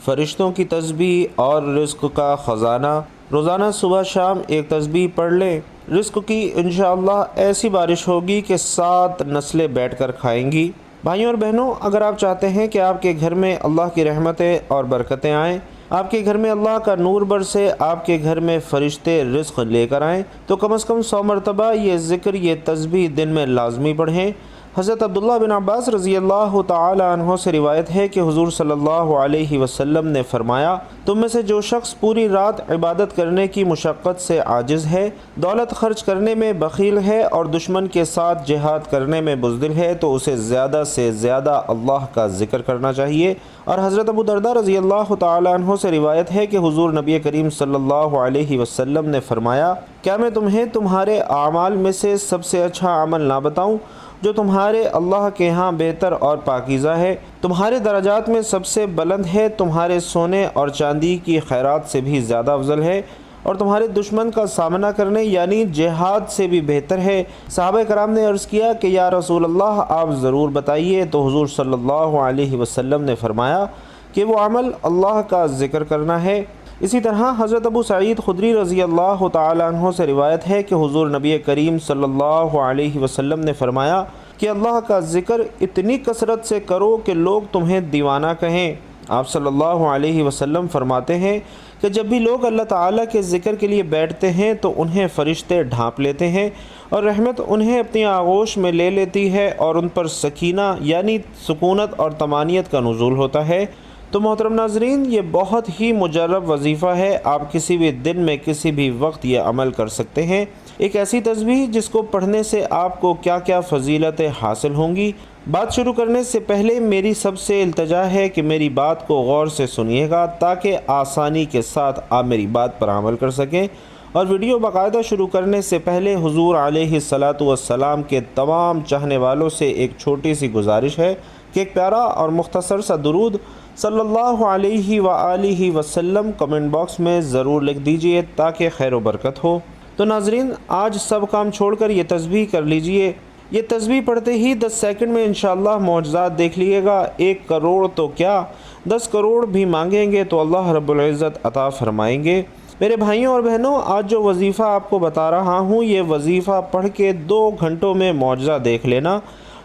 فرشتوں کی تسبیح اور رزق کا خزانہ۔ روزانہ صبح شام ایک تسبیح پڑھ لیں، رزق کی انشاءاللہ ایسی بارش ہوگی کہ 7 نسلیں بیٹھ کر کھائیں گی۔ بھائیوں اور بہنوں، اگر آپ چاہتے ہیں کہ آپ کے گھر میں اللہ کی رحمتیں اور برکتیں آئیں، آپ کے گھر میں اللہ کا نور برسے، آپ کے گھر میں فرشتے رزق لے کر آئیں، تو کم از کم 100 مرتبہ یہ ذکر، یہ تسبیح دن میں لازمی پڑھیں۔ حضرت عبداللہ بن عباس رضی اللہ تعالی عنہ سے روایت ہے کہ حضور صلی اللہ علیہ وسلم نے فرمایا، تم میں سے جو شخص پوری رات عبادت کرنے کی مشقت سے عاجز ہے، دولت خرچ کرنے میں بخیل ہے اور دشمن کے ساتھ جہاد کرنے میں بزدل ہے، تو اسے زیادہ سے زیادہ اللہ کا ذکر کرنا چاہیے۔ اور حضرت ابو درداء رضی اللہ تعالی عنہ سے روایت ہے کہ حضور نبی کریم صلی اللہ علیہ وسلم نے فرمایا، کیا میں تمہیں تمہارے اعمال میں سے سب سے اچھا عمل نہ بتاؤں جو تمہارے اللہ کے ہاں بہتر اور پاکیزہ ہے، تمہارے درجات میں سب سے بلند ہے، تمہارے سونے اور چاندی کی خیرات سے بھی زیادہ افضل ہے، اور تمہارے دشمن کا سامنا کرنے یعنی جہاد سے بھی بہتر ہے؟ صحابہ کرام نے عرض کیا کہ یا رسول اللہ، آپ ضرور بتائیے۔ تو حضور صلی اللہ علیہ وسلم نے فرمایا کہ وہ عمل اللہ کا ذکر کرنا ہے۔ اسی طرح حضرت ابو سعید خدری رضی اللہ تعالی عنہ سے روایت ہے کہ حضور نبی کریم صلی اللہ علیہ وسلم نے فرمایا کہ اللہ کا ذکر اتنی کثرت سے کرو کہ لوگ تمہیں دیوانہ کہیں۔ آپ صلی اللہ علیہ وسلم فرماتے ہیں کہ جب بھی لوگ اللہ تعالیٰ کے ذکر کے لیے بیٹھتے ہیں تو انہیں فرشتے ڈھانپ لیتے ہیں اور رحمت انہیں اپنی آغوش میں لے لیتی ہے اور ان پر سکینہ یعنی سکونت اور طمانینت کا نزول ہوتا ہے۔ تو محترم ناظرین، یہ بہت ہی مجرب وظیفہ ہے، آپ کسی بھی دن میں کسی بھی وقت یہ عمل کر سکتے ہیں۔ ایک ایسی تسبیح جس کو پڑھنے سے آپ کو کیا کیا فضیلتیں حاصل ہوں گی۔ بات شروع کرنے سے پہلے میری سب سے التجا ہے کہ میری بات کو غور سے سنیے گا تاکہ آسانی کے ساتھ آپ میری بات پر عمل کر سکیں، اور ویڈیو باقاعدہ شروع کرنے سے پہلے حضور علیہ الصلاۃ والسلام کے تمام چاہنے والوں سے ایک چھوٹی سی گزارش ہے کہ ایک پیارا اور مختصر سا درود صلی اللہ علیہ وآلہ وسلم کمنٹ باکس میں ضرور لکھ دیجئے تاکہ خیر و برکت ہو۔ تو ناظرین، آج سب کام چھوڑ کر یہ تسبیح کر لیجئے۔ یہ تسبیح پڑھتے ہی 10 سیکنڈ میں انشاءاللہ معجزات دیکھ لیے گا۔ 1 کروڑ تو کیا، 10 کروڑ بھی مانگیں گے تو اللہ رب العزت عطا فرمائیں گے۔ میرے بھائیوں اور بہنوں، آج جو وظیفہ آپ کو بتا رہا ہوں، یہ وظیفہ پڑھ کے 2 گھنٹوں میں معجزہ دیکھ لینا۔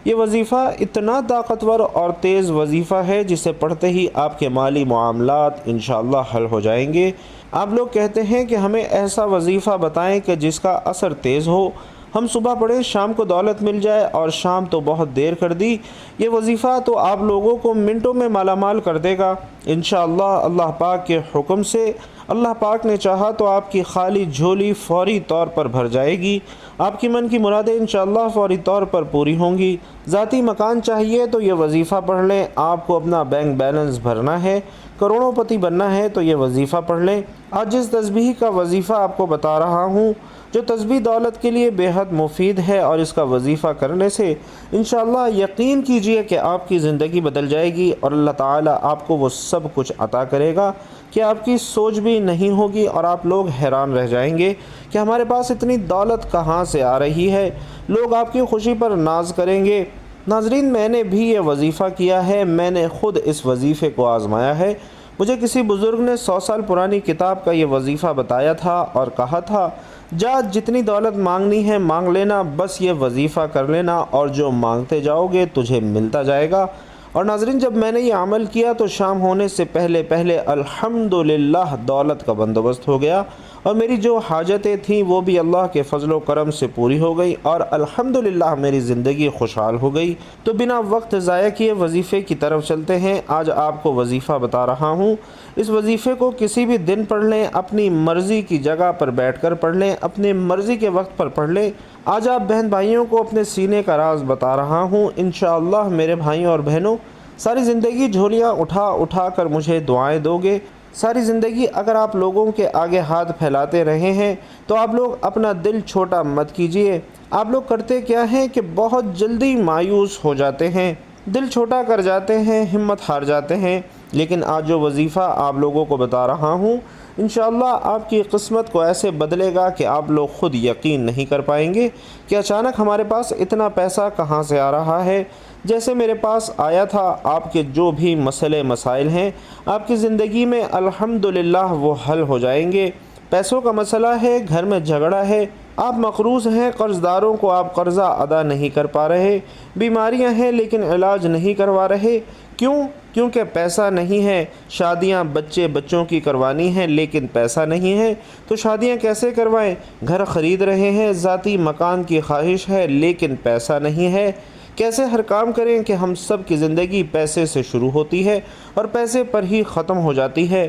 یہ وظیفہ اتنا طاقتور اور تیز وظیفہ ہے جسے پڑھتے ہی آپ کے مالی معاملات انشاءاللہ حل ہو جائیں گے۔ آپ لوگ کہتے ہیں کہ ہمیں ایسا وظیفہ بتائیں کہ جس کا اثر تیز ہو، ہم صبح پڑھیں شام کو دولت مل جائے، اور شام تو بہت دیر کر دی۔ یہ وظیفہ تو آپ لوگوں کو منٹوں میں مالا مال کر دے گا انشاءاللہ اللہ پاک کے حکم سے۔ اللہ پاک نے چاہا تو آپ کی خالی جھولی فوری طور پر بھر جائے گی، آپ کی من کی مرادیں انشاءاللہ فوری طور پر پوری ہوں گی۔ ذاتی مکان چاہیے تو یہ وظیفہ پڑھ لیں، آپ کو اپنا بینک بیلنس بھرنا ہے، کروڑوں پتی بننا ہے تو یہ وظیفہ پڑھ لیں۔ آج جس تسبیح کا وظیفہ آپ کو بتا رہا ہوں، جو تسبیح دولت کے لیے بے حد مفید ہے، اور اس کا وظیفہ کرنے سے انشاءاللہ یقین کیجئے کہ آپ کی زندگی بدل جائے گی، اور اللہ تعالیٰ آپ کو وہ سب کچھ عطا کرے گا کہ آپ کی سوچ بھی نہیں ہوگی، اور آپ لوگ حیران رہ جائیں گے کہ ہمارے پاس اتنی دولت کہاں سے آ رہی ہے۔ لوگ آپ کی خوشی پر ناز کریں گے۔ ناظرین، میں نے بھی یہ وظیفہ کیا ہے، میں نے خود اس وظیفے کو آزمایا ہے۔ مجھے کسی بزرگ نے 100 سال پرانی کتاب کا یہ وظیفہ بتایا تھا اور کہا تھا، جا جتنی دولت مانگنی ہے مانگ لینا، بس یہ وظیفہ کر لینا اور جو مانگتے جاؤ گے تجھے ملتا جائے گا۔ اور ناظرین، جب میں نے یہ عمل کیا تو شام ہونے سے پہلے الحمدللہ دولت کا بندوبست ہو گیا، اور میری جو حاجتیں تھیں وہ بھی اللہ کے فضل و کرم سے پوری ہو گئی، اور الحمدللہ میری زندگی خوشحال ہو گئی۔ تو بنا وقت ضائع کیے وظیفے کی طرف چلتے ہیں۔ آج آپ کو وظیفہ بتا رہا ہوں، اس وظیفے کو کسی بھی دن پڑھ لیں، اپنی مرضی کی جگہ پر بیٹھ کر پڑھ لیں، اپنی مرضی کے وقت پر پڑھ لیں۔ آج آپ بہن بھائیوں کو اپنے سینے کا راز بتا رہا ہوں۔ انشاءاللہ میرے بھائیوں اور بہنوں، ساری زندگی جھولیاں اٹھا کر مجھے دعائیں دو گے۔ ساری زندگی اگر آپ لوگوں کے آگے ہاتھ پھیلاتے رہے ہیں تو آپ لوگ اپنا دل چھوٹا مت کیجئے۔ آپ لوگ کرتے کیا ہیں کہ بہت جلدی مایوس ہو جاتے ہیں، دل چھوٹا کر جاتے ہیں، ہمت ہار جاتے ہیں۔ لیکن آج جو وظیفہ آپ لوگوں کو بتا رہا ہوں، انشاءاللہ آپ کی قسمت کو ایسے بدلے گا کہ آپ لوگ خود یقین نہیں کر پائیں گے کہ اچانک ہمارے پاس اتنا پیسہ کہاں سے آ رہا ہے۔ جیسے میرے پاس آیا تھا، آپ کے جو بھی مسئلے مسائل ہیں آپ کی زندگی میں الحمدللہ وہ حل ہو جائیں گے۔ پیسوں کا مسئلہ ہے، گھر میں جھگڑا ہے، آپ مقروض ہیں، قرض داروں کو آپ قرضہ ادا نہیں کر پا رہے، بیماریاں ہیں لیکن علاج نہیں کروا رہے، کیونکہ پیسہ نہیں ہے۔ شادیاں بچوں کی کروانی ہیں لیکن پیسہ نہیں ہے، تو شادیاں کیسے کروائیں؟ گھر خرید رہے ہیں، ذاتی مکان کی خواہش ہے لیکن پیسہ نہیں ہے، کیسے ہر کام کریں کہ ہم سب کی زندگی پیسے سے شروع ہوتی ہے اور پیسے پر ہی ختم ہو جاتی ہے۔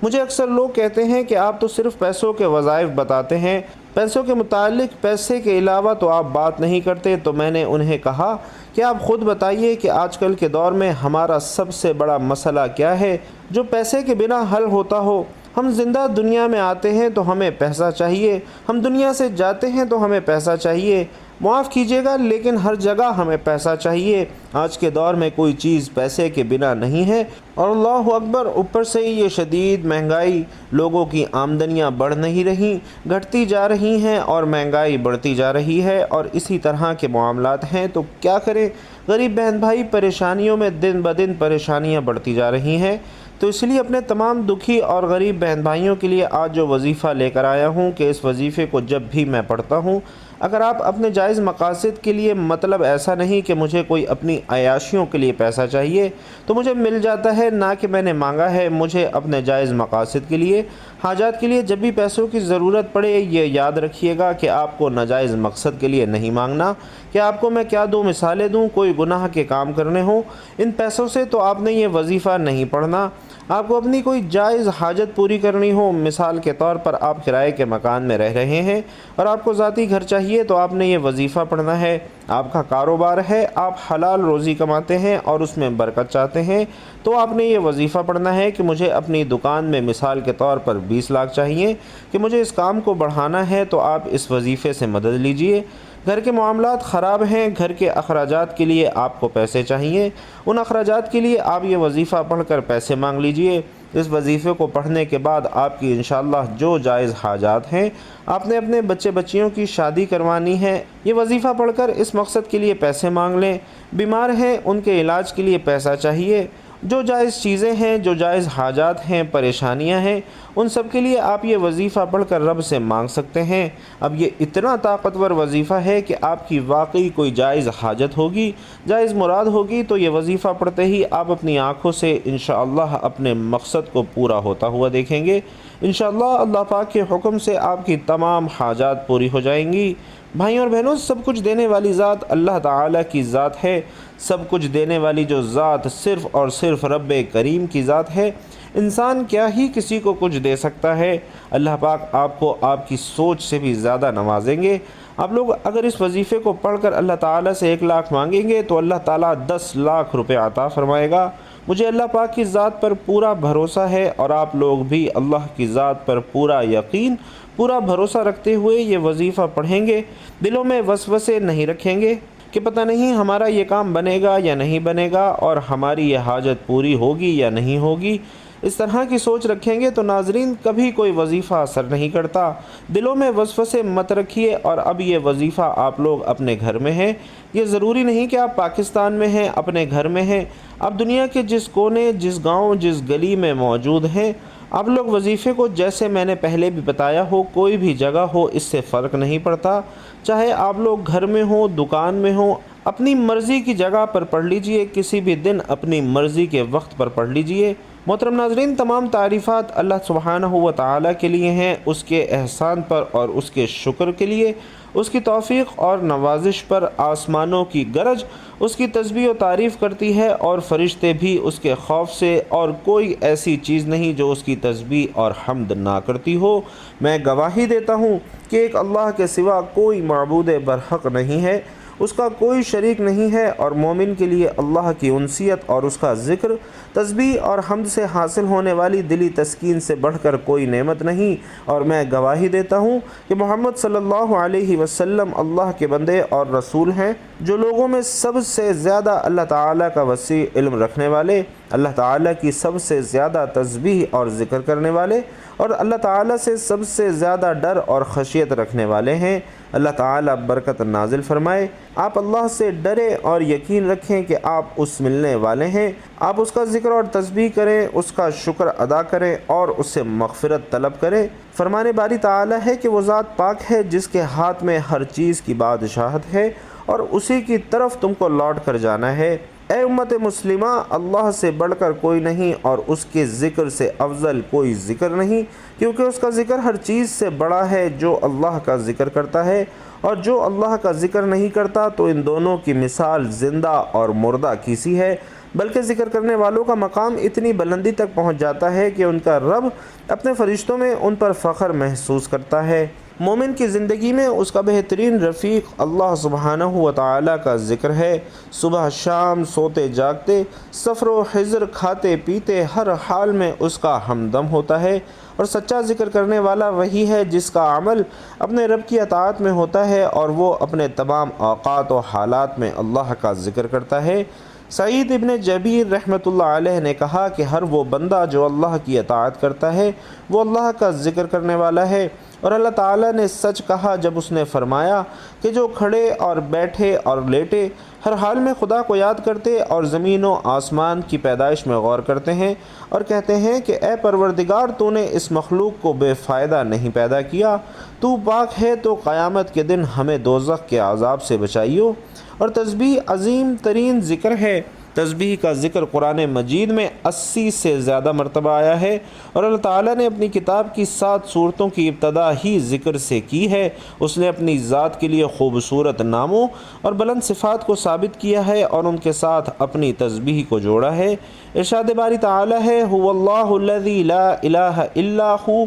مجھے اکثر لوگ کہتے ہیں کہ آپ تو صرف پیسوں کے وظائف بتاتے ہیں، پیسوں کے متعلق پیسے کے علاوہ تو آپ بات نہیں کرتے۔ تو میں نے انہیں کہا کہ آپ خود بتائیے کہ آج کل کے دور میں ہمارا سب سے بڑا مسئلہ کیا ہے جو پیسے کے بنا حل ہوتا ہو؟ ہم زندہ دنیا میں آتے ہیں تو ہمیں پیسہ چاہیے، ہم دنیا سے جاتے ہیں تو ہمیں پیسہ چاہیے، معاف کیجیے گا لیکن ہر جگہ ہمیں پیسہ چاہیے۔ آج کے دور میں کوئی چیز پیسے کے بنا نہیں ہے، اور اللہ اکبر، اوپر سے یہ شدید مہنگائی، لوگوں کی آمدنیاں بڑھ نہیں رہیں، گھٹتی جا رہی ہیں اور مہنگائی بڑھتی جا رہی ہے، اور اسی طرح کے معاملات ہیں تو کیا کریں؟ غریب بہن بھائی پریشانیوں میں دن بدن پریشانیاں بڑھتی جا رہی ہیں۔ تو اس لیے اپنے تمام دکھی اور غریب بہن بھائیوں کے لیے آج جو وظیفہ لے کر آیا ہوں کہ اس وظیفے کو جب بھی میں پڑھتا ہوں، اگر آپ اپنے جائز مقاصد کے لیے، مطلب ایسا نہیں کہ مجھے کوئی اپنی عیاشیوں کے لیے پیسہ چاہیے تو مجھے مل جاتا ہے، نہ کہ میں نے مانگا ہے، مجھے اپنے جائز مقاصد کے لیے، حاجات کے لیے جب بھی پیسوں کی ضرورت پڑے، یہ یاد رکھیے گا کہ آپ کو ناجائز مقصد کے لیے نہیں مانگنا۔ کہ آپ کو میں کیا دو مثالیں دوں، کوئی گناہ کے کام کرنے ہوں، ان پیسوں سے تو آپ نے یہ وظیفہ نہیں پڑھنا۔ آپ کو اپنی کوئی جائز حاجت پوری کرنی ہو، مثال کے طور پر آپ کرائے کے مکان میں رہ رہے ہیں اور آپ کو ذاتی گھر چاہیے، تو آپ نے یہ وظیفہ پڑھنا ہے۔ آپ کا کاروبار ہے، آپ حلال روزی کماتے ہیں اور اس میں برکت چاہتے ہیں، تو آپ نے یہ وظیفہ پڑھنا ہے کہ مجھے اپنی دکان میں مثال کے طور پر 20 لاکھ چاہیے کہ مجھے اس کام کو بڑھانا ہے، تو آپ اس وظیفے سے مدد لیجئے۔ گھر کے معاملات خراب ہیں، گھر کے اخراجات کے لیے آپ کو پیسے چاہیے، ان اخراجات کے لیے آپ یہ وظیفہ پڑھ کر پیسے مانگ لیجئے۔ اس وظیفے کو پڑھنے کے بعد آپ کی انشاءاللہ جو جائز حاجات ہیں، آپ نے اپنے بچے بچیوں کی شادی کروانی ہے، یہ وظیفہ پڑھ کر اس مقصد کے لیے پیسے مانگ لیں۔ بیمار ہیں، ان کے علاج کے لیے پیسہ چاہیے، جو جائز چیزیں ہیں، جو جائز حاجات ہیں، پریشانیاں ہیں، ان سب کے لیے آپ یہ وظیفہ پڑھ کر رب سے مانگ سکتے ہیں۔ اب یہ اتنا طاقتور وظیفہ ہے کہ آپ کی واقعی کوئی جائز حاجت ہوگی، جائز مراد ہوگی، تو یہ وظیفہ پڑھتے ہی آپ اپنی آنکھوں سے انشاءاللہ اپنے مقصد کو پورا ہوتا ہوا دیکھیں گے۔ انشاءاللہ اللہ پاک کے حکم سے آپ کی تمام حاجات پوری ہو جائیں گی۔ بھائیوں اور بہنوں، سب کچھ دینے والی ذات اللہ تعالیٰ کی ذات ہے۔ سب کچھ دینے والی جو ذات صرف اور صرف رب کریم کی ذات ہے۔ انسان کیا ہی کسی کو کچھ دے سکتا ہے، اللہ پاک آپ کو آپ کی سوچ سے بھی زیادہ نوازیں گے۔ آپ لوگ اگر اس وظیفے کو پڑھ کر اللہ تعالیٰ سے 1 لاکھ مانگیں گے تو اللہ تعالیٰ 10 لاکھ روپے عطا فرمائے گا۔ مجھے اللہ پاک کی ذات پر پورا بھروسہ ہے، اور آپ لوگ بھی اللہ کی ذات پر پورا یقین، پورا بھروسہ رکھتے ہوئے یہ وظیفہ پڑھیں گے۔ دلوں میں وسوسے نہیں رکھیں گے کہ پتہ نہیں ہمارا یہ کام بنے گا یا نہیں بنے گا، اور ہماری یہ حاجت پوری ہوگی یا نہیں ہوگی۔ اس طرح کی سوچ رکھیں گے تو ناظرین کبھی کوئی وظیفہ اثر نہیں کرتا۔ دلوں میں وسوسے مت رکھیے۔ اور اب یہ وظیفہ آپ لوگ اپنے گھر میں ہیں، یہ ضروری نہیں کہ آپ پاکستان میں ہیں، اپنے گھر میں ہیں، آپ دنیا کے جس کونے، جس گاؤں، جس گلی میں موجود ہیں، آپ لوگ وظیفے کو جیسے میں نے پہلے بھی بتایا ہو، کوئی بھی جگہ ہو، اس سے فرق نہیں پڑتا، چاہے آپ لوگ گھر میں ہوں، دکان میں ہوں، اپنی مرضی کی جگہ پر پڑھ لیجئے، کسی بھی دن اپنی مرضی کے وقت پر پڑھ لیجئے۔ محترم ناظرین، تمام تعریفات اللہ سبحانہ و تعالیٰ کے لیے ہیں، اس کے احسان پر اور اس کے شکر کے لیے، اس کی توفیق اور نوازش پر آسمانوں کی گرج اس کی تسبیح و تعریف کرتی ہے، اور فرشتے بھی اس کے خوف سے، اور کوئی ایسی چیز نہیں جو اس کی تسبیح اور حمد نہ کرتی ہو۔ میں گواہی دیتا ہوں کہ ایک اللہ کے سوا کوئی معبود برحق نہیں ہے، اس کا کوئی شریک نہیں ہے، اور مومن کے لیے اللہ کی انسیت اور اس کا ذکر، تسبیح اور حمد سے حاصل ہونے والی دلی تسکین سے بڑھ کر کوئی نعمت نہیں۔ اور میں گواہی دیتا ہوں کہ محمد صلی اللہ علیہ وسلم اللہ کے بندے اور رسول ہیں، جو لوگوں میں سب سے زیادہ اللہ تعالیٰ کا وسیع علم رکھنے والے، اللہ تعالیٰ کی سب سے زیادہ تسبیح اور ذکر کرنے والے، اور اللہ تعالیٰ سے سب سے زیادہ ڈر اور خشیت رکھنے والے ہیں۔ اللہ تعالیٰ برکت نازل فرمائے۔ آپ اللہ سے ڈریں اور یقین رکھیں کہ آپ اس ملنے والے ہیں۔ آپ اس کا ذکر اور تسبیح کریں، اس کا شکر ادا کریں اور اس سے مغفرت طلب کریں۔ فرمانے باری تعالیٰ ہے کہ وہ ذات پاک ہے جس کے ہاتھ میں ہر چیز کی بادشاہت ہے اور اسی کی طرف تم کو لوٹ کر جانا ہے۔ اے امت مسلمہ، اللہ سے بڑھ کر کوئی نہیں اور اس کے ذکر سے افضل کوئی ذکر نہیں، کیونکہ اس کا ذکر ہر چیز سے بڑا ہے۔ جو اللہ کا ذکر کرتا ہے اور جو اللہ کا ذکر نہیں کرتا تو ان دونوں کی مثال زندہ اور مردہ کی سی ہے، بلکہ ذکر کرنے والوں کا مقام اتنی بلندی تک پہنچ جاتا ہے کہ ان کا رب اپنے فرشتوں میں ان پر فخر محسوس کرتا ہے۔ مومن کی زندگی میں اس کا بہترین رفیق اللہ سبحانہ و تعالیٰ کا ذکر ہے۔ صبح شام سوتے جاگتے، سفر و حضر، کھاتے پیتے، ہر حال میں اس کا ہمدم ہوتا ہے، اور سچا ذکر کرنے والا وہی ہے جس کا عمل اپنے رب کی اطاعت میں ہوتا ہے اور وہ اپنے تمام اوقات و حالات میں اللہ کا ذکر کرتا ہے۔ سعید ابن جبیر رحمۃ اللہ علیہ نے کہا کہ ہر وہ بندہ جو اللہ کی اطاعت کرتا ہے وہ اللہ کا ذکر کرنے والا ہے، اور اللہ تعالیٰ نے سچ کہا جب اس نے فرمایا کہ جو کھڑے اور بیٹھے اور لیٹے ہر حال میں خدا کو یاد کرتے اور زمین و آسمان کی پیدائش میں غور کرتے ہیں اور کہتے ہیں کہ اے پروردگار، تو نے اس مخلوق کو بے فائدہ نہیں پیدا کیا، تو پاک ہے، تو قیامت کے دن ہمیں دوزخ کے عذاب سے بچائیو۔ اور تسبیح عظیم ترین ذکر ہے۔ تسبیح کا ذکر قرآن مجید میں 80 سے زیادہ مرتبہ آیا ہے، اور اللہ تعالیٰ نے اپنی کتاب کی 7 سورتوں کی ابتدا ہی ذکر سے کی ہے۔ اس نے اپنی ذات کے لیے خوبصورت ناموں اور بلند صفات کو ثابت کیا ہے اور ان کے ساتھ اپنی تسبیح کو جوڑا ہے۔ ارشاد باری تعالیٰ ہے، هو اللہ الذی لا الہ الا هو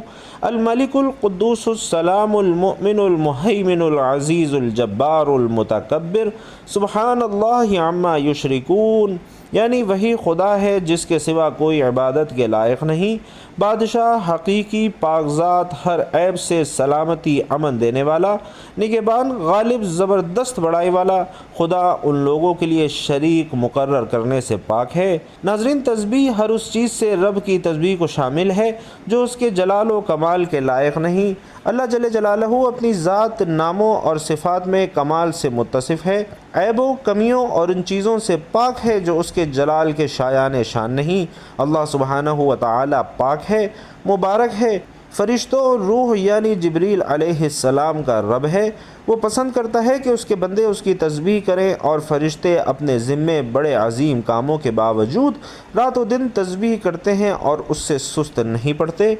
الملک القدوس السلام المؤمن المہیمن العزیز الجبار المتکبر سبحان اللہ عما یشرکون، یعنی وہی خدا ہے جس کے سوا کوئی عبادت کے لائق نہیں، بادشاہ حقیقی، پاکزات، ہر عیب سے سلامتی، امن دینے والا، نگہبان، غالب، زبردست بڑائی والا، خدا ان لوگوں کے لیے شریک مقرر کرنے سے پاک ہے۔ ناظرین، تسبیح ہر اس چیز سے رب کی تسبیح کو شامل ہے جو اس کے جلال و کمال کے لائق نہیں۔ اللہ جل جلالہ اپنی ذات، ناموں اور صفات میں کمال سے متصف ہے، عیبوں، کمیوں اور ان چیزوں سے پاک ہے جو اس کے جلال کے شایان شان نہیں۔ اللہ سبحانہ و تعالی پاک ہے، مبارک ہے، فرشتوں اور روح یعنی جبریل علیہ السلام کا رب ہے۔ وہ پسند کرتا ہے کہ اس کے بندے اس کی تسبیح کریں، اور فرشتے اپنے ذمے بڑے عظیم کاموں کے باوجود رات و دن تسبیح کرتے ہیں اور اس سے سست نہیں پڑتے۔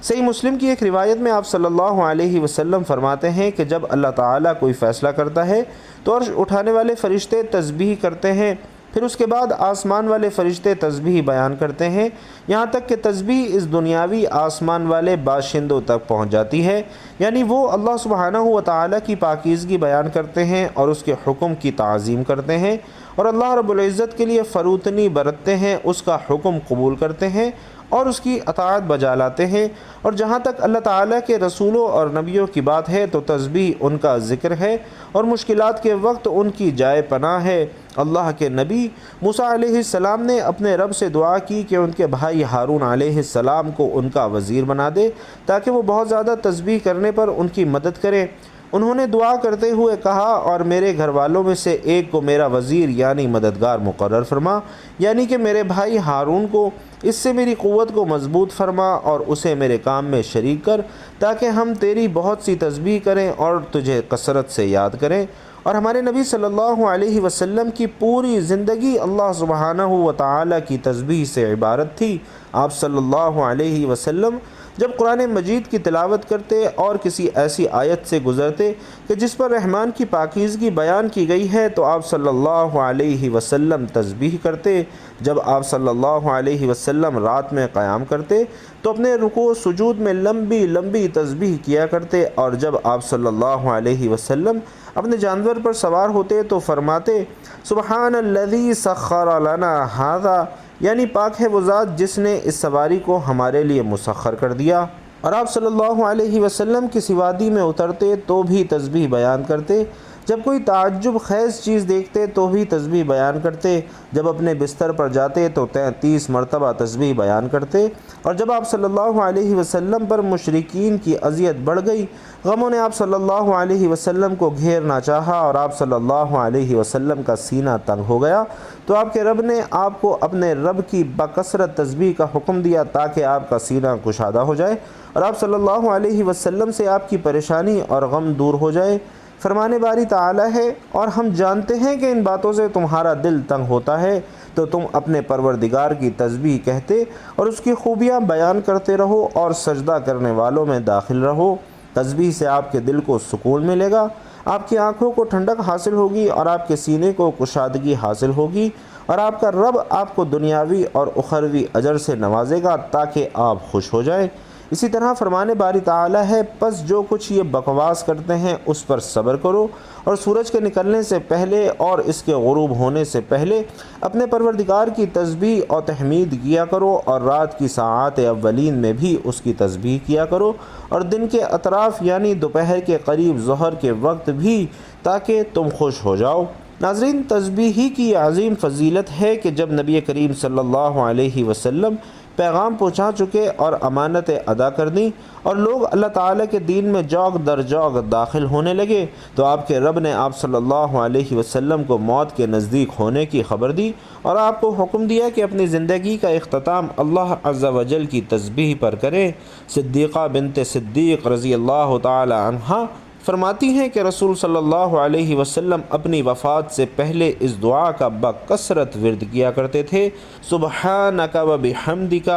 صحیح مسلم کی ایک روایت میں آپ صلی اللہ علیہ وسلم فرماتے ہیں کہ جب اللہ تعالیٰ کوئی فیصلہ کرتا ہے تو عرش اٹھانے والے فرشتے تسبیح کرتے ہیں، پھر اس کے بعد آسمان والے فرشتے تسبیح بیان کرتے ہیں، یہاں تک کہ تسبیح اس دنیاوی آسمان والے باشندوں تک پہنچ جاتی ہے، یعنی وہ اللہ سبحانہ و تعالیٰ کی پاکیزگی بیان کرتے ہیں اور اس کے حکم کی تعظیم کرتے ہیں، اور اللہ رب العزت کے لیے فروتنی برتتے ہیں، اس کا حکم قبول کرتے ہیں اور اس کی اطاعت بجا لاتے ہیں۔ اور جہاں تک اللہ تعالیٰ کے رسولوں اور نبیوں کی بات ہے تو تسبیح ان کا ذکر ہے اور مشکلات کے وقت ان کی جائے پناہ ہے۔ اللہ کے نبی موسیٰ علیہ السلام نے اپنے رب سے دعا کی کہ ان کے بھائی ہارون علیہ السلام کو ان کا وزیر بنا دے تاکہ وہ بہت زیادہ تسبیح کرنے پر ان کی مدد کرے۔ انہوں نے دعا کرتے ہوئے کہا، اور میرے گھر والوں میں سے ایک کو میرا وزیر یعنی مددگار مقرر فرما، یعنی کہ میرے بھائی ہارون کو، اس سے میری قوت کو مضبوط فرما اور اسے میرے کام میں شریک کر تاکہ ہم تیری بہت سی تسبیح کریں اور تجھے کثرت سے یاد کریں۔ اور ہمارے نبی صلی اللہ علیہ وسلم کی پوری زندگی اللہ سبحانہ و تعالیٰ کی تسبیح سے عبارت تھی۔ آپ صلی اللہ علیہ وسلم جب قرآن مجید کی تلاوت کرتے اور کسی ایسی آیت سے گزرتے کہ جس پر رحمان کی پاکیزگی بیان کی گئی ہے تو آپ صلی اللہ علیہ وسلم تسبیح کرتے۔ جب آپ صلی اللہ علیہ وسلم رات میں قیام کرتے تو اپنے رکوع سجود میں لمبی لمبی تسبیح کیا کرتے، اور جب آپ صلی اللہ علیہ وسلم اپنے جانور پر سوار ہوتے تو فرماتے، سبحان الذی سخر لنا ھذا، یعنی پاک ہے وہ ذات جس نے اس سواری کو ہمارے لیے مسخر کر دیا۔ اور آپ صلی اللہ علیہ وسلم کسی وادی میں اترتے تو بھی تسبیح بیان کرتے، جب کوئی تعجب خیز چیز دیکھتے تو بھی تسبیح بیان کرتے، جب اپنے بستر پر جاتے تو 33 مرتبہ تسبیح بیان کرتے، اور جب آپ صلی اللہ علیہ وسلم پر مشرکین کی اذیت بڑھ گئی، غموں نے آپ صلی اللہ علیہ وسلم کو گھیرنا چاہا اور آپ صلی اللہ علیہ وسلم کا سینہ تنگ ہو گیا، تو آپ کے رب نے آپ کو اپنے رب کی بکثرت تسبیح کا حکم دیا تاکہ آپ کا سینہ کشادہ ہو جائے اور آپ صلی اللہ علیہ وسلم سے آپ کی پریشانی اور غم دور ہو جائے۔ فرمانے باری تعالی ہے، اور ہم جانتے ہیں کہ ان باتوں سے تمہارا دل تنگ ہوتا ہے، تو تم اپنے پروردگار کی تسبیح کہتے اور اس کی خوبیاں بیان کرتے رہو اور سجدہ کرنے والوں میں داخل رہو۔ تسبیح سے آپ کے دل کو سکون ملے گا، آپ کی آنکھوں کو ٹھنڈک حاصل ہوگی اور آپ کے سینے کو کشادگی حاصل ہوگی، اور آپ کا رب آپ کو دنیاوی اور اخروی اجر سے نوازے گا تاکہ آپ خوش ہو جائیں۔ اسی طرح فرمانے باری تعالی ہے، پس جو کچھ یہ بکواس کرتے ہیں اس پر صبر کرو، اور سورج کے نکلنے سے پہلے اور اس کے غروب ہونے سے پہلے اپنے پروردگار کی تسبیح اور تحمید کیا کرو، اور رات کی ساعات اولین میں بھی اس کی تسبیح کیا کرو، اور دن کے اطراف یعنی دوپہر کے قریب ظہر کے وقت بھی، تاکہ تم خوش ہو جاؤ۔ ناظرین، تسبیح ہی کی عظیم فضیلت ہے کہ جب نبی کریم صلی اللہ علیہ وسلم پیغام پہنچا چکے اور امانتیں ادا کر دیں اور لوگ اللہ تعالیٰ کے دین میں جوگ در جوگ داخل ہونے لگے، تو آپ کے رب نے آپ صلی اللہ علیہ وسلم کو موت کے نزدیک ہونے کی خبر دی اور آپ کو حکم دیا کہ اپنی زندگی کا اختتام اللہ عز و جل کی تسبیح پر کریں۔ صدیقہ بنت صدیق رضی اللہ تعالی عنہا فرماتی ہیں کہ رسول صلی اللہ علیہ وسلم اپنی وفات سے پہلے اس دعا کا بکثرت ورد کیا کرتے تھے، سبحانک و بحمدک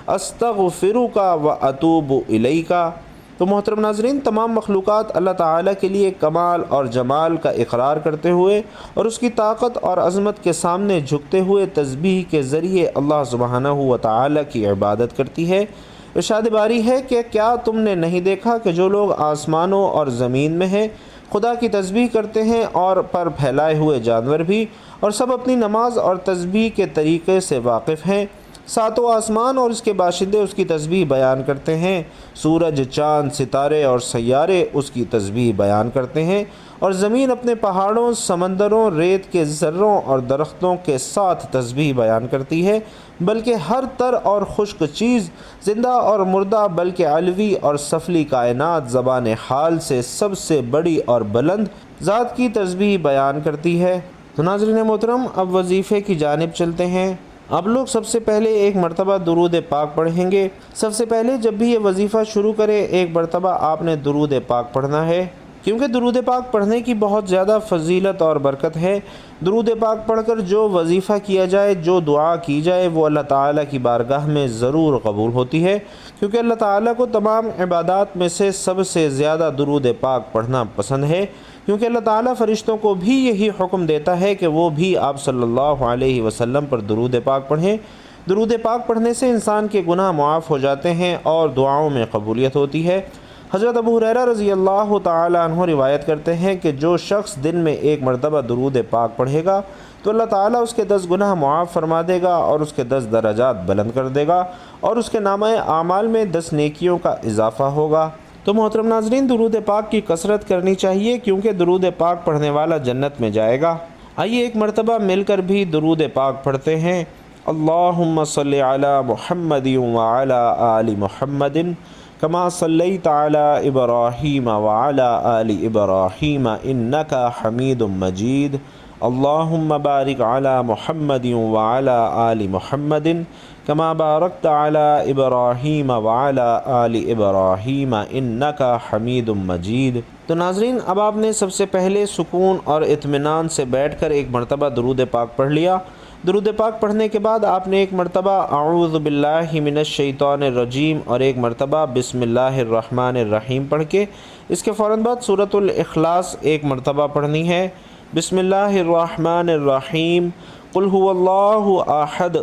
استغفرک و اتوب الیک۔ تو محترم ناظرین، تمام مخلوقات اللہ تعالیٰ کے لیے کمال اور جمال کا اقرار کرتے ہوئے اور اس کی طاقت اور عظمت کے سامنے جھکتے ہوئے تسبیح کے ذریعے اللہ سبحانہ و تعالیٰ کی عبادت کرتی ہے۔ ارشاد باری ہے کہ کیا تم نے نہیں دیکھا کہ جو لوگ آسمانوں اور زمین میں ہیں خدا کی تسبیح کرتے ہیں، اور پر پھیلائے ہوئے جانور بھی، اور سب اپنی نماز اور تسبیح کے طریقے سے واقف ہیں۔ ساتوں آسمان اور اس کے باشندے اس کی تسبیح بیان کرتے ہیں، سورج، چاند، ستارے اور سیارے اس کی تسبیح بیان کرتے ہیں، اور زمین اپنے پہاڑوں، سمندروں، ریت کے ذروں اور درختوں کے ساتھ تسبیح بیان کرتی ہے، بلکہ ہر تر اور خشک چیز، زندہ اور مردہ، بلکہ علوی اور سفلی کائنات زبان حال سے سب سے بڑی اور بلند ذات کی تسبیح بیان کرتی ہے۔ تو ناظرین محترم، اب وظیفے کی جانب چلتے ہیں۔ آپ لوگ سب سے پہلے ایک مرتبہ درود پاک پڑھیں گے۔ سب سے پہلے جب بھی یہ وظیفہ شروع کرے ایک مرتبہ آپ نے درود پاک پڑھنا ہے، کیونکہ درود پاک پڑھنے کی بہت زیادہ فضیلت اور برکت ہے۔ درود پاک پڑھ کر جو وظیفہ کیا جائے، جو دعا کی جائے، وہ اللہ تعالیٰ کی بارگاہ میں ضرور قبول ہوتی ہے، کیونکہ اللہ تعالیٰ کو تمام عبادات میں سے سب سے زیادہ درود پاک پڑھنا پسند ہے، کیونکہ اللہ تعالیٰ فرشتوں کو بھی یہی حکم دیتا ہے کہ وہ بھی آپ صلی اللہ علیہ وسلم پر درود پاک پڑھیں۔ درود پاک پڑھنے سے انسان کے گناہ معاف ہو جاتے ہیں اور دعاؤں میں قبولیت ہوتی ہے۔ حضرت ابو ہریرہ رضی اللہ تعالی عنہ روایت کرتے ہیں کہ جو شخص دن میں ایک مرتبہ درود پاک پڑھے گا تو اللہ تعالیٰ اس کے 10 گناہ معاف فرما دے گا اور اس کے 10 درجات بلند کر دے گا، اور اس کے نامہ اعمال میں 10 نیکیوں کا اضافہ ہوگا۔ تو محترم ناظرین، درود پاک کی کثرت کرنی چاہیے، کیونکہ درود پاک پڑھنے والا جنت میں جائے گا۔ آئیے ایک مرتبہ مل کر بھی درود پاک پڑھتے ہیں۔ اللہم صلی علی محمد وعلی آل محمد کما صلیت علی ابراہیم وعلی آل ابراہیم انک حمید مجید۔ اللہم بارک علی محمد وعلی آل محمد کما بارکت علی ابراہیم وعلی آل ابراہیم انک حمید مجید۔ تو ناظرین، اب آپ نے سب سے پہلے سکون اور اطمینان سے بیٹھ کر ایک مرتبہ درود پاک پڑھ لیا۔ درود پاک پڑھنے کے بعد آپ نے ایک مرتبہ اعوذ باللہ من الشیطان الرجیم اور ایک مرتبہ بسم اللہ الرحمن الرحیم پڑھ کے اس کے فوراً بعد سورۃ الاخلاص ایک مرتبہ پڑھنی ہے۔ بسم اللہ الرحمن الرحیم، قل هو اللہ احد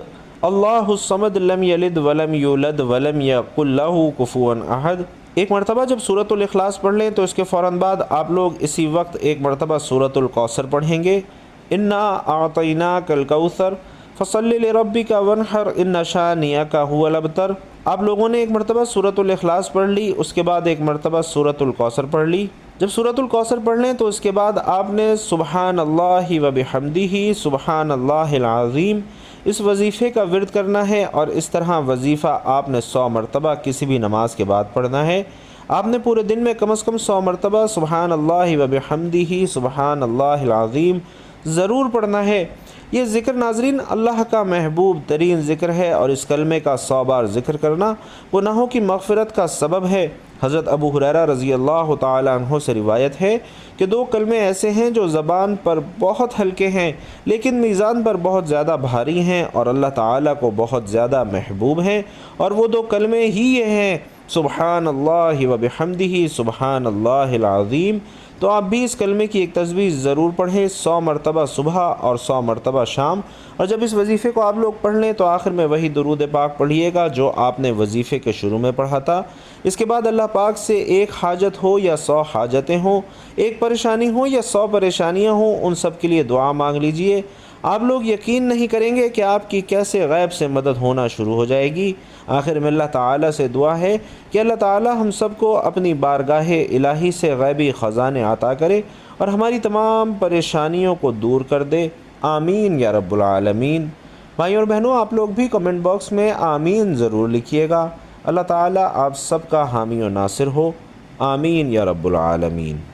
اللہ الصمد لم یلد ولم یولد ولم یکن لہ کفوا احد۔ ایک مرتبہ جب سورۃ الاخلاص پڑھ لیں تو اس کے فوراً بعد آپ لوگ اسی وقت ایک مرتبہ سورۃ الکوثر پڑھیں گے۔ انا اعطیناک الکوثر فصلی لربک وانحر ان شانئک ھو الابتر۔ آپ لوگوں نے ایک مرتبہ سورۃ الاخلاص پڑھ لی، اس کے بعد ایک مرتبہ سورۃ الکوثر پڑھ لی۔ جب سورۃ الکوثر پڑھ لیں تو اس کے بعد آپ نے سبحان اللہ و بحمدہ سبحان اللہ العظیم اس وظیفے کا ورد کرنا ہے، اور اس طرح وظیفہ آپ نے 100 مرتبہ کسی بھی نماز کے بعد پڑھنا ہے۔ آپ نے پورے دن میں کم از کم 100 مرتبہ سبحان اللہ و بحمدہ سبحان اللہ العظیم ضرور پڑھنا ہے۔ یہ ذکر ناظرین اللہ کا محبوب ترین ذکر ہے، اور اس کلمے کا 100 بار ذکر کرنا گناہوں کی مغفرت کا سبب ہے۔ حضرت ابو ہریرہ رضی اللہ تعالی عنہ سے روایت ہے کہ 2 کلمے ایسے ہیں جو زبان پر بہت ہلکے ہیں لیکن میزان پر بہت زیادہ بھاری ہیں اور اللہ تعالیٰ کو بہت زیادہ محبوب ہیں، اور وہ 2 کلمے ہی یہ ہیں سبحان اللہ و بحمدہ سبحان اللہ العظیم۔ تو آپ بھی اس کلمے کی ایک تسبیح ضرور پڑھیں 100 مرتبہ صبح اور 100 مرتبہ شام، اور جب اس وظیفے کو آپ لوگ پڑھ لیں تو آخر میں وہی درود پاک پڑھیے گا جو آپ نے وظیفے کے شروع میں پڑھا تھا۔ اس کے بعد اللہ پاک سے ایک حاجت ہو یا 100 حاجتیں ہوں، ایک پریشانی ہو یا 100 پریشانیاں ہوں، ان سب کے لیے دعا مانگ لیجئے۔ آپ لوگ یقین نہیں کریں گے کہ آپ کی کیسے غیب سے مدد ہونا شروع ہو جائے گی۔ آخر میں اللہ تعالیٰ سے دعا ہے کہ اللہ تعالیٰ ہم سب کو اپنی بارگاہ الہی سے غیبی خزانے عطا کرے اور ہماری تمام پریشانیوں کو دور کر دے، آمین یا رب العالمین۔ بھائیوں اور بہنوں، آپ لوگ بھی کمنٹ باکس میں آمین ضرور لکھیے گا۔ اللہ تعالیٰ آپ سب کا حامی و ناصر ہو، آمین یا رب العالمین۔